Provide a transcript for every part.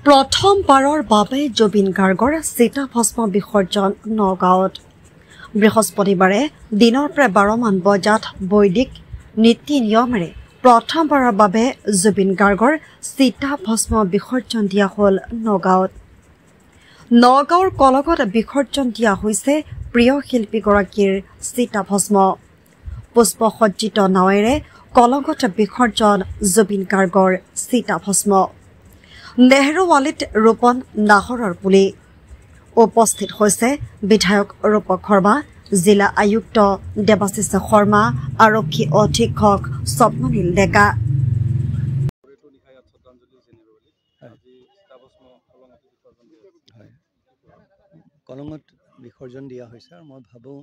প্ৰথমবাৰৰ বাবে জুবিন গাৰ্গৰ চিতাভস্ম বিসৰ্জন নগাঁৱত বৃহস্পতিবাৰে দিনৰ প্ৰায় 12 মান বজাত বৈদিক নীতি নিয়মেৰে প্ৰথমবাৰৰ বাবে জুবিন গাৰ্গৰ চিতাভস্ম বিসৰ্জন দিয়া হ'ল নগাঁৱত। নগাঁৱৰ কলগত বিসৰ্জন দিয়া হৈছে প্ৰিয় শিল্পীগৰাকীৰ চিতাভস্ম। পুষ্পসজ্জিত নাৱেৰে কলগত বিসৰ্জন জুবিন গাৰ্গৰ চিতাভস্ম। নেহৰুৱালীত ৰোপণ নাহৰৰ পুলি। উপস্থিত হৈছে বিধায়ক ৰূপক শৰ্মা, জিলা আয়ুক্ত দেৱাশিষ শৰ্মা, আৰক্ষী অধীক্ষক স্বপ্ননীল ডেকা। কলঙত বিসৰ্জন দিয়া হৈছে আৰু মই ভাবোঁ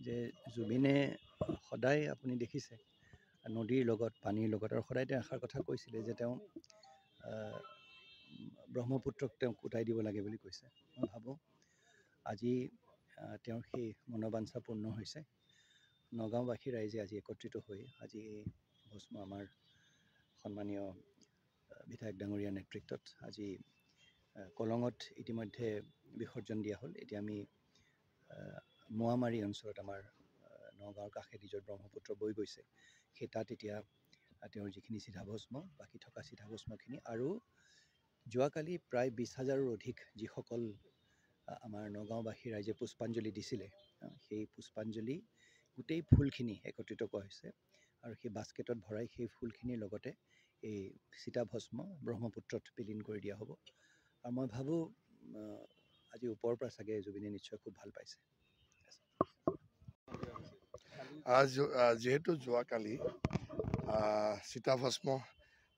যে জুবিনে সদায় আপুনি দেখিছে নদীৰ লগত পানীৰ লগত আৰু সদায় তেওঁ এষাৰ কথা কৈছিলে যে তেওঁ ব্ৰহ্মপুত্ৰক তেওঁক উটাই দিব লাগে বুলি কৈছে। মই ভাবোঁ আজি তেওঁৰ সেই মনোবাঞ্ছা পূৰ্ণ হৈছে। নগাঁওবাসী ৰাইজে আজি একত্ৰিত হৈ আজি এই ভস্ম আমাৰ সন্মানীয় বিধায়ক ডাঙৰীয়াৰ নেতৃত্বত আজি কলঙত ইতিমধ্যে বিসৰ্জন দিয়া হ'ল। এতিয়া আমি মোৱামাৰী অঞ্চলত আমাৰ নগাঁৱৰ কাষেদি য'ত ব্ৰহ্মপুত্ৰ বৈ গৈছে সেই তাত এতিয়া তেওঁৰ যিখিনি চিতাভস্ম বাকী থকা চিতাভস্মখিনি আৰু যোৱাকালি প্ৰায় 20,000ৰো অধিক যিসকল আমাৰ নগাঁওবাসী ৰাইজে পুষ্পাঞ্জলি দিছিলে সেই পুষ্পাঞ্জলি গোটেই ফুলখিনি একত্ৰিত কৰা হৈছে আৰু সেই বাস্কেটত ভৰাই সেই ফুলখিনিৰ লগতে এই চিতাভস্ম ব্ৰহ্মপুত্ৰত বিলীন কৰি দিয়া হ'ব। আৰু মই ভাবোঁ আজি ওপৰৰ পৰা চাগে জুবিনে নিশ্চয় খুব ভাল পাইছে। যিহেতু যোৱাকালি চিতাভস্ম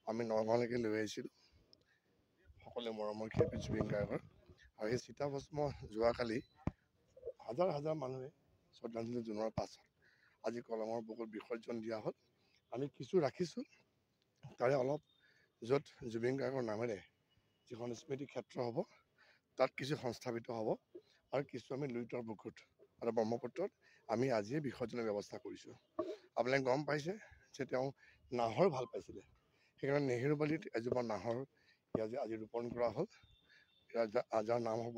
আমি নগাঁৱলৈকে লৈ আহিছিলোঁ সকলোৱে মৰমৰ শিল্পী জুবিন গাৰ্গৰ, আৰু সেই চিতাভস্ম যোৱাকালি হাজাৰ হাজাৰ মানুহে শ্ৰদ্ধাঞ্জলি জনোৱাৰ পাছত আজি কলঙৰ বুকুত বিসৰ্জন দিয়া হ'ল। আমি কিছু ৰাখিছোঁ তাৰে অলপ য'ত জুবিন গাৰ্গৰ নামেৰে যিখন স্মৃতি ক্ষেত্ৰ হ'ব তাত কিছু সংস্থাপিত হ'ব আৰু কিছু আমি লুইতৰ বুকুত আৰু ব্ৰহ্মপুত্ৰত আমি আজিয়ে বিসৰ্জনৰ ব্যৱস্থা কৰিছোঁ। আপোনালোকে গম পাইছে যে তেওঁ নাহৰ ভাল পাইছিলে, সেইকাৰণে নেহেৰুবালীত এজোপা নাহৰ আজি ৰোপণ কৰা হ'ল, যাৰ নাম হ'ব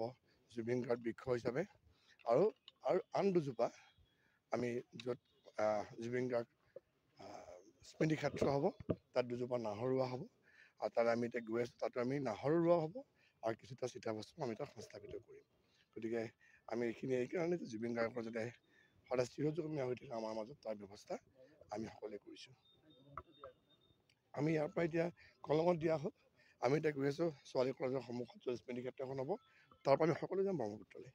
জুবিন গাৰ্গ বৃক্ষ হিচাপে। আৰু আন দুজোপা আমি য'ত জুবিন গাৰ্গ স্মৃতি ক্ষেত্ৰ হ'ব তাত দুজোপা নাহৰ ৰোৱা হ'ব, আৰু তাত আমি এতিয়া গৈ আছোঁ তাতো আমি নাহৰো ৰোৱা হ'ব আৰু কিছুটা চিতাভস্ম আমি তাত সংস্থাপিত কৰিম। গতিকে আমি এইকাৰণে জুবিন গাৰ্গৰ যাতে সদায় চিৰযুগমীয়া হৈ থাকে আমাৰ মাজত তাৰ ব্যৱস্থা আমি সকলোৱে কৰিছোঁ। আমি ইয়াৰ পৰা এতিয়া কলঙত দিয়া হ'ল, আমি এতিয়া গৈ আছোঁ ছোৱালী কলেজৰ সন্মুখত য'ত স্মৃতি ক্ষেত্ৰখন হ'ব, তাৰ পৰা আমি সকলো যাম ব্ৰহ্মপুত্ৰলৈ।